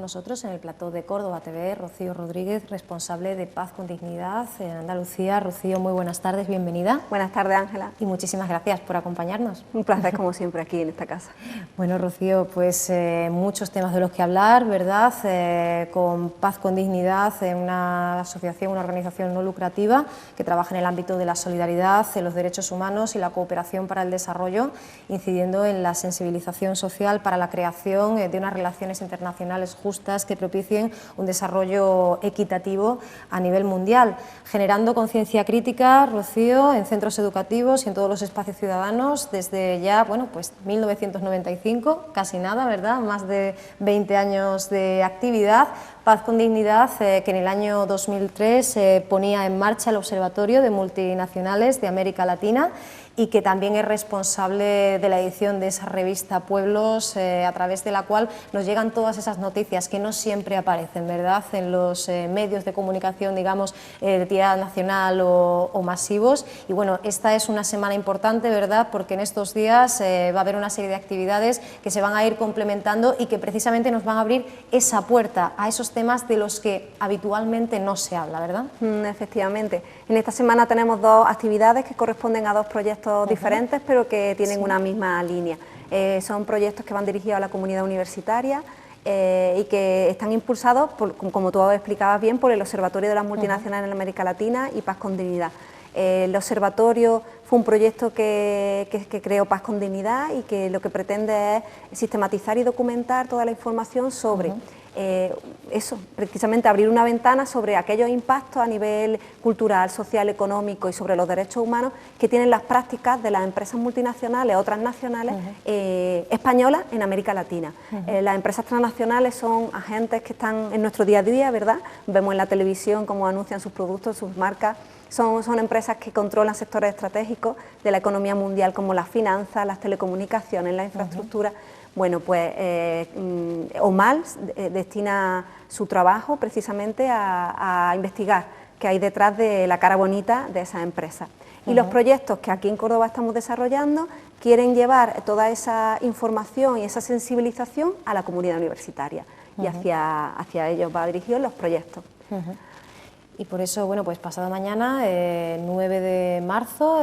nosotros en el plató de Córdoba TV Rocío Rodríguez, responsable de Paz con Dignidad en Andalucía. Rocío, muy buenas tardes, bienvenida. Buenas tardes, Ángela. Y muchísimas gracias por acompañarnos. Un placer, como siempre, aquí en esta casa. Bueno, Rocío, pues muchos temas de los que hablar, ¿verdad? Con Paz con Dignidad, una asociación, una organización no lucrativa que trabaja en el ámbito de la solidaridad, en los derechos humanos y la cooperación para el desarrollo, incidiendo en la sensibilización social para la creación de unas relaciones internacionales justas que propicien un desarrollo equitativo a nivel mundial, generando conciencia crítica, Rocío, en centros educativos y en todos los espacios ciudadanos desde ya, bueno, pues 1995, casi nada, ¿verdad? Más de 20 años de actividad. Paz con Dignidad, que en el año 2003 ponía en marcha el Observatorio de Multinacionales de América Latina y que también es responsable de la edición de esa revista Pueblos, a través de la cual nos llegan todas esas noticias que no siempre aparecen, ¿verdad?, en los medios de comunicación, digamos, de tirada nacional o masivos. Y bueno, esta es una semana importante, ¿verdad?, porque en estos días va a haber una serie de actividades que se van a ir complementando y que precisamente nos van a abrir esa puerta a esos temas de los que habitualmente no se habla, ¿verdad? Efectivamente. En esta semana tenemos dos actividades que corresponden a dos proyectos diferentes, pero que tienen una misma línea. Son proyectos que van dirigidos a la comunidad universitaria y que están impulsados, como tú explicabas bien, por el Observatorio de las Multinacionales en América Latina y Paz con Dignidad. El observatorio fue un proyecto que creó Paz con Dignidad y que lo que pretende es sistematizar y documentar toda la información sobre eso, precisamente abrir una ventana sobre aquellos impactos a nivel cultural, social, económico y sobre los derechos humanos que tienen las prácticas de las empresas multinacionales o transnacionales españolas en América Latina. Las empresas transnacionales son agentes que están en nuestro día a día, ¿verdad? Vemos en la televisión cómo anuncian sus productos, sus marcas. Son empresas que controlan sectores estratégicos de la economía mundial como las finanzas, las telecomunicaciones, la infraestructura. Bueno, pues OMAL destina su trabajo precisamente a investigar qué hay detrás de la cara bonita de esas empresas. Y los proyectos que aquí en Córdoba estamos desarrollando quieren llevar toda esa información y esa sensibilización a la comunidad universitaria y hacia ellos va dirigido los proyectos. Y por eso, bueno, pues pasado mañana, 9 de marzo,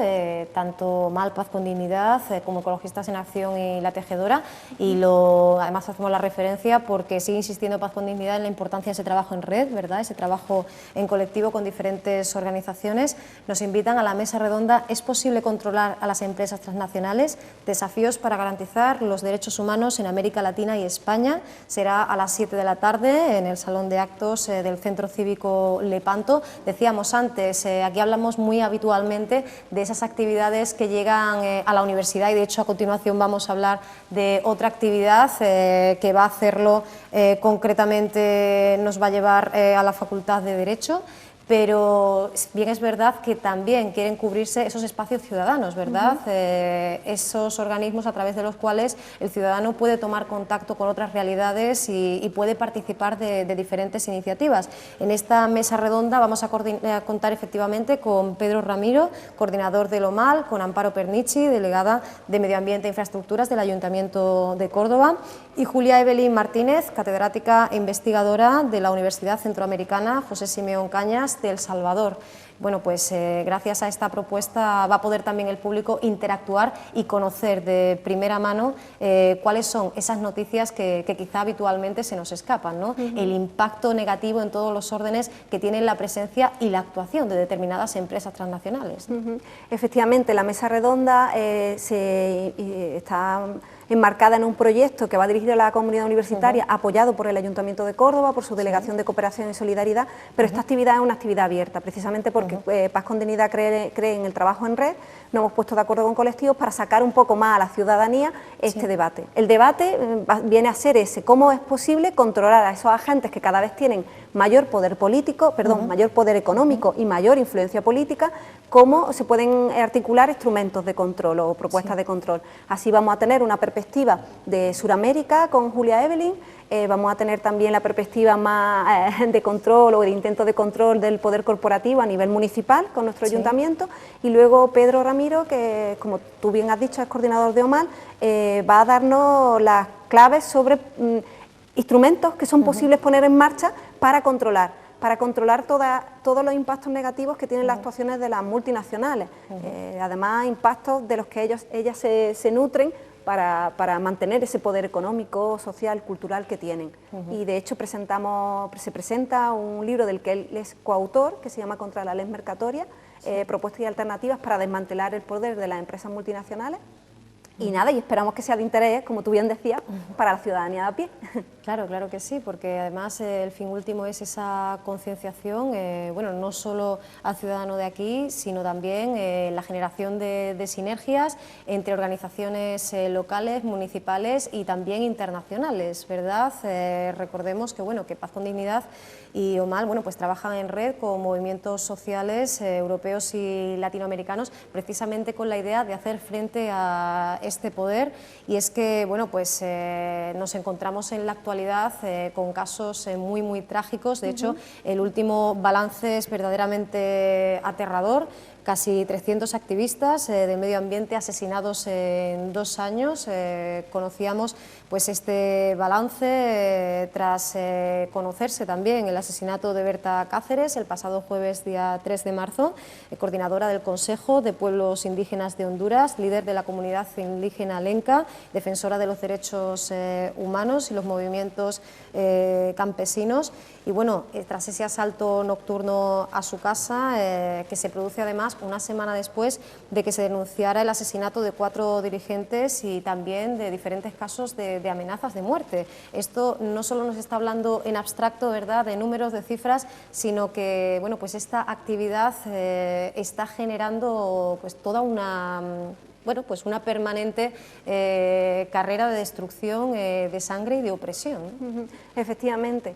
tanto MAL Paz con Dignidad como Ecologistas en Acción y La Tejedora, y además hacemos la referencia porque sigue insistiendo Paz con Dignidad en la importancia de ese trabajo en red, ¿verdad?, ese trabajo en colectivo con diferentes organizaciones. Nos invitan a la mesa redonda ¿Es posible controlar a las empresas transnacionales? Desafíos para garantizar los derechos humanos en América Latina y España. Será a las 7 de la tarde en el Salón de Actos del Centro Cívico Lepanto. Decíamos antes, aquí hablamos muy habitualmente de esas actividades que llegan a la universidad y de hecho a continuación vamos a hablar de otra actividad que va a hacerlo concretamente, nos va a llevar a la Facultad de Derecho. Pero bien es verdad que también quieren cubrirse esos espacios ciudadanos, ¿verdad? Esos organismos a través de los cuales el ciudadano puede tomar contacto con otras realidades y puede participar de diferentes iniciativas. En esta mesa redonda vamos a contar efectivamente con Pedro Ramiro, coordinador del OMAL, con Amparo Pernici, delegada de Medio Ambiente e Infraestructuras del Ayuntamiento de Córdoba, y Julia Evelyn Martínez, catedrática e investigadora de la Universidad Centroamericana José Simeón Cañas de El Salvador. Bueno, pues gracias a esta propuesta va a poder también el público interactuar y conocer de primera mano cuáles son esas noticias que quizá habitualmente se nos escapan, ¿no? El impacto negativo en todos los órdenes que tiene la presencia y la actuación de determinadas empresas transnacionales. Efectivamente, la mesa redonda está enmarcada en un proyecto que va dirigido a la comunidad universitaria, apoyado por el Ayuntamiento de Córdoba, por su Delegación de Cooperación y Solidaridad, pero esta actividad es una actividad abierta, precisamente porque Paz con Dignidad cree en el trabajo en red. Nos hemos puesto de acuerdo con colectivos para sacar un poco más a la ciudadanía este debate. El debate viene a ser ese: cómo es posible controlar a esos agentes que cada vez tienen mayor poder político, mayor poder económico y mayor influencia política, cómo se pueden articular instrumentos de control o propuestas de control. Así vamos a tener una perspectiva de Suramérica con Julia Evelyn, vamos a tener también la perspectiva más de control o de intento de control del poder corporativo a nivel municipal con nuestro ayuntamiento, y luego Pedro Ramiro, que como tú bien has dicho es coordinador de OMAL, va a darnos las claves sobre instrumentos que son posibles poner en marcha para controlar todos los impactos negativos que tienen las actuaciones de las multinacionales. Además, impactos de los que ellas se nutren para mantener ese poder económico, social, cultural que tienen. Y de hecho se presenta un libro del que él es coautor, que se llama Contra la ley mercatoria, propuestas y alternativas para desmantelar el poder de las empresas multinacionales. Y nada, y esperamos que sea de interés, como tú bien decías, para la ciudadanía de a pie. Claro, claro que sí, porque además el fin último es esa concienciación, bueno, no solo al ciudadano de aquí, sino también la generación de sinergias entre organizaciones locales, municipales y también internacionales, ¿verdad? Recordemos que, bueno, que Paz con Dignidad y OMAL, bueno, pues trabajan en red con movimientos sociales europeos y latinoamericanos, precisamente con la idea de hacer frente a este poder, y es que, bueno, pues nos encontramos en la actualidad con casos muy trágicos. De hecho, el último balance es verdaderamente aterrador. Casi 300 activistas del medio ambiente asesinados en 2 años. Conocíamos pues este balance tras conocerse también el asesinato de Berta Cáceres el pasado jueves, día 3 de marzo, coordinadora del Consejo de Pueblos Indígenas de Honduras, líder de la comunidad indígena lenca, defensora de los derechos humanos y los movimientos campesinos. Y bueno, tras ese asalto nocturno a su casa, que se produce además una semana después de que se denunciara el asesinato de 4 dirigentes y también de diferentes casos de amenazas de muerte. Esto no solo nos está hablando en abstracto, ¿verdad?, de números, de cifras, sino que, bueno, pues esta actividad está generando pues toda una... bueno, pues una permanente carrera de destrucción de sangre y de opresión, ¿no? Efectivamente.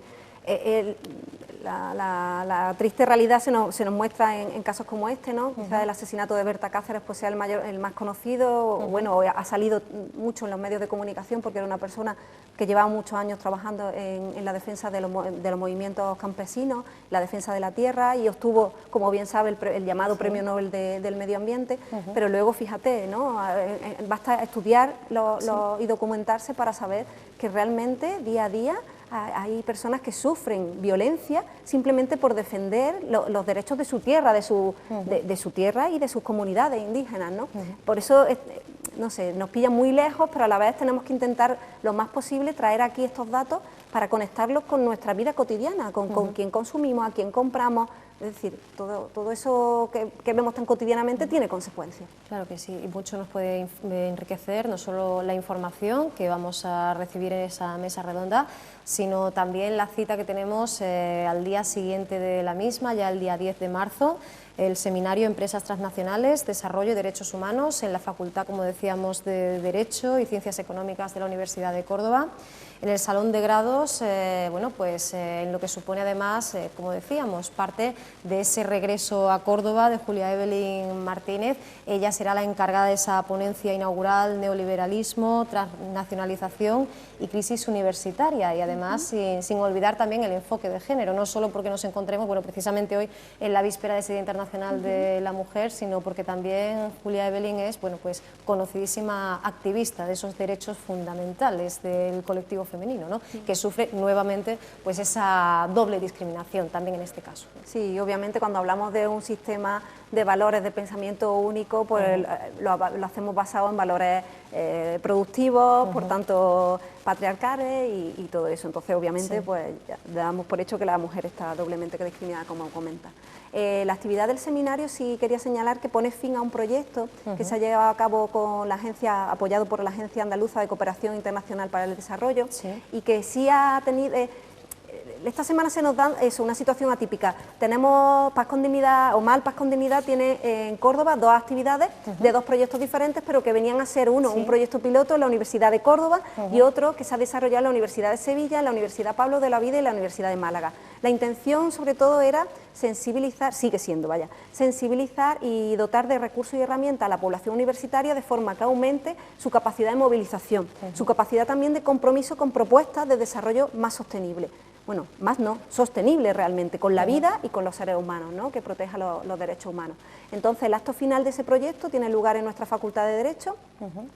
La triste realidad se nos muestra en casos como este, ¿no? Quizás el asesinato de Berta Cáceres pues sea el más conocido. Bueno, ha salido mucho en los medios de comunicación porque era una persona que llevaba muchos años trabajando en la defensa de los movimientos campesinos, la defensa de la tierra, y obtuvo, como bien sabe, el llamado Premio Nobel del Medio Ambiente. Pero luego, fíjate, ¿no?, basta estudiar y documentarse para saber que realmente día a día hay personas que sufren violencia simplemente por defender los derechos de su tierra, de su tierra y de sus comunidades indígenas, ¿no? Por eso, no sé, nos pilla muy lejos, pero a la vez tenemos que intentar lo más posible traer aquí estos datos para conectarlos con nuestra vida cotidiana, con quién consumimos, a quién compramos. Es decir, todo eso que vemos tan cotidianamente tiene consecuencias. Claro que sí, y mucho nos puede enriquecer no solo la información que vamos a recibir en esa mesa redonda, sino también la cita que tenemos al día siguiente de la misma, ya el día 10 de marzo, el seminario Empresas Transnacionales, Desarrollo y Derechos Humanos en la Facultad, como decíamos, de Derecho y Ciencias Económicas de la Universidad de Córdoba. En el Salón de Grados, bueno, pues en lo que supone además, como decíamos, parte de ese regreso a Córdoba de Julia Evelyn Martínez. Ella será la encargada de esa ponencia inaugural, Neoliberalismo, Transnacionalización y Crisis Universitaria, y además sin olvidar también el enfoque de género, no solo porque nos encontremos, bueno, precisamente hoy en la víspera de ese Día Internacional de la Mujer, sino porque también Julia Evelyn es, bueno, pues conocidísima activista de esos derechos fundamentales del colectivo femenino, ¿no? Que sufre nuevamente pues esa doble discriminación también en este caso. Sí, obviamente cuando hablamos de un sistema de valores de pensamiento único, pues lo hacemos basado en valores productivos, por tanto patriarcales y todo eso. Entonces obviamente pues ya damos por hecho que la mujer está doblemente discriminada, como comenta. La actividad del seminario sí quería señalar que pone fin a un proyecto que se ha llevado a cabo con la agencia, apoyado por la Agencia Andaluza de Cooperación Internacional para el Desarrollo, y que sí ha tenido... esta semana se nos da una situación atípica. Tenemos Paz con Dignidad, OMAL Paz con Dignidad tiene en Córdoba 2 actividades de 2 proyectos diferentes, pero que venían a ser un proyecto piloto en la Universidad de Córdoba y otro que se ha desarrollado en la Universidad de Sevilla, en la Universidad Pablo de la Vida y la Universidad de Málaga. La intención, sobre todo, era sensibilizar, sigue siendo, sensibilizar y dotar de recursos y herramientas a la población universitaria de forma que aumente su capacidad de movilización, su capacidad también de compromiso con propuestas de desarrollo más sostenible. bueno, más no, sostenible realmente, con la vida y con los seres humanos, ¿no?, que proteja los derechos humanos. Entonces, el acto final de ese proyecto tiene lugar en nuestra Facultad de Derecho,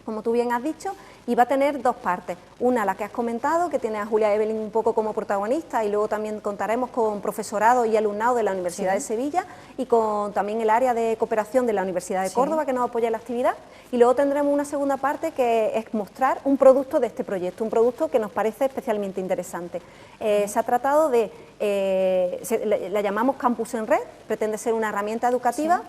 como tú bien has dicho, y va a tener dos partes. Una, la que has comentado, que tiene a Julia Evelyn un poco como protagonista, y luego también contaremos con profesorado y alumnado de la Universidad de Sevilla y con también el área de cooperación de la Universidad de Córdoba, que nos apoya en la actividad. Y luego tendremos una segunda parte que es mostrar un producto de este proyecto, un producto que nos parece especialmente interesante. Se ha tratado de, la llamamos Campus en Red, pretende ser una herramienta educativa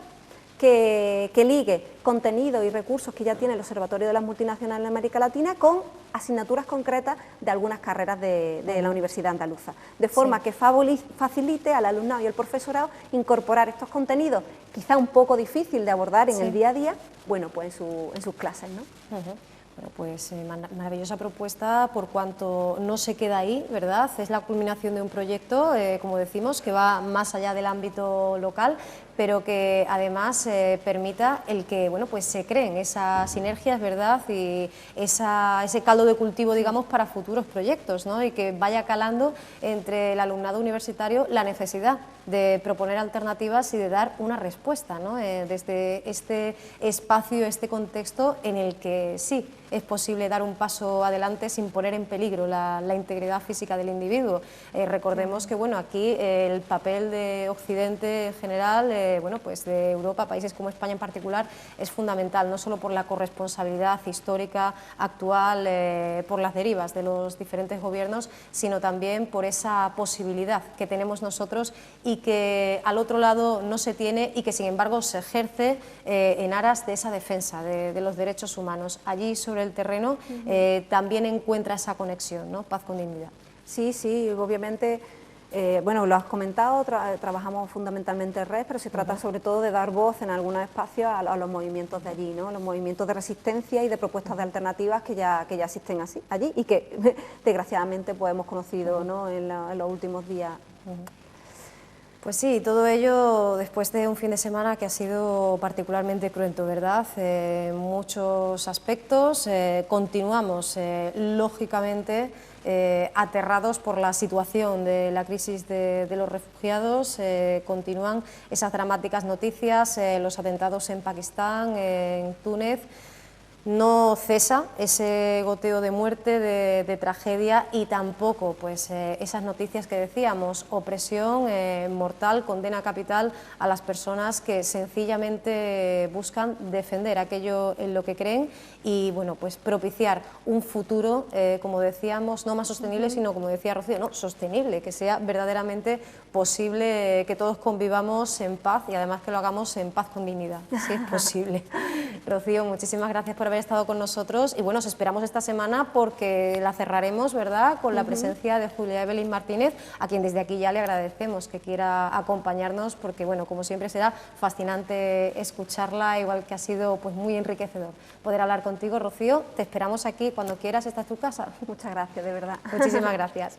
que ligue contenido y recursos que ya tiene el Observatorio de las Multinacionales en América Latina con asignaturas concretas de algunas carreras de la Universidad Andaluza, de forma que facilite al alumnado y al profesorado incorporar estos contenidos, quizá un poco difícil de abordar en el día a día, bueno, pues en sus clases, ¿no? Bueno, pues maravillosa propuesta por cuanto no se queda ahí, ¿verdad? Es la culminación de un proyecto, como decimos, que va más allá del ámbito local, pero que además permita el que, bueno, pues se creen esas sinergias, ¿verdad? Y ese caldo de cultivo, digamos, para futuros proyectos, ¿no? Y que vaya calando entre el alumnado universitario la necesidad de proponer alternativas y de dar una respuesta, ¿no? Desde este espacio, este contexto en el que sí es posible dar un paso adelante sin poner en peligro la integridad física del individuo. Recordemos que, bueno, aquí el papel de Occidente en general, bueno, pues de Europa, países como España en particular, es fundamental, no solo por la corresponsabilidad histórica actual, por las derivas de los diferentes gobiernos, sino también por esa posibilidad que tenemos nosotros y que al otro lado no se tiene y que sin embargo se ejerce en aras de esa defensa de los derechos humanos. Allí sobre el terreno también encuentra esa conexión, ¿no? Paz con dignidad. Sí, sí, obviamente, bueno, lo has comentado, trabajamos fundamentalmente en red, pero se trata sobre todo de dar voz en algunos espacios a los movimientos de allí, ¿no? Los movimientos de resistencia y de propuestas de alternativas que ya existen allí y que desgraciadamente pues hemos conocido, ¿no?, en los últimos días. Pues sí, todo ello después de un fin de semana que ha sido particularmente cruento, ¿verdad? Muchos aspectos, continuamos lógicamente aterrados por la situación de la crisis de los refugiados, continúan esas dramáticas noticias, los atentados en Pakistán, en Túnez. No cesa ese goteo de muerte, de tragedia y tampoco pues, esas noticias que decíamos, opresión mortal, condena capital a las personas que sencillamente buscan defender aquello en lo que creen y bueno, pues propiciar un futuro, como decíamos, no más sostenible, sino como decía Rocío, no, sostenible, que sea verdaderamente posible que todos convivamos en paz y además que lo hagamos en paz con dignidad, si es posible. Rocío, muchísimas gracias por haber estado con nosotros y bueno, os esperamos esta semana porque la cerraremos, ¿verdad?, con la presencia de Julia Evelyn Martínez, a quien desde aquí ya le agradecemos que quiera acompañarnos porque bueno, como siempre será fascinante escucharla, igual que ha sido pues muy enriquecedor poder hablar contigo, Rocío. Te esperamos aquí cuando quieras, esta es tu casa. Muchas gracias, de verdad. Muchísimas gracias.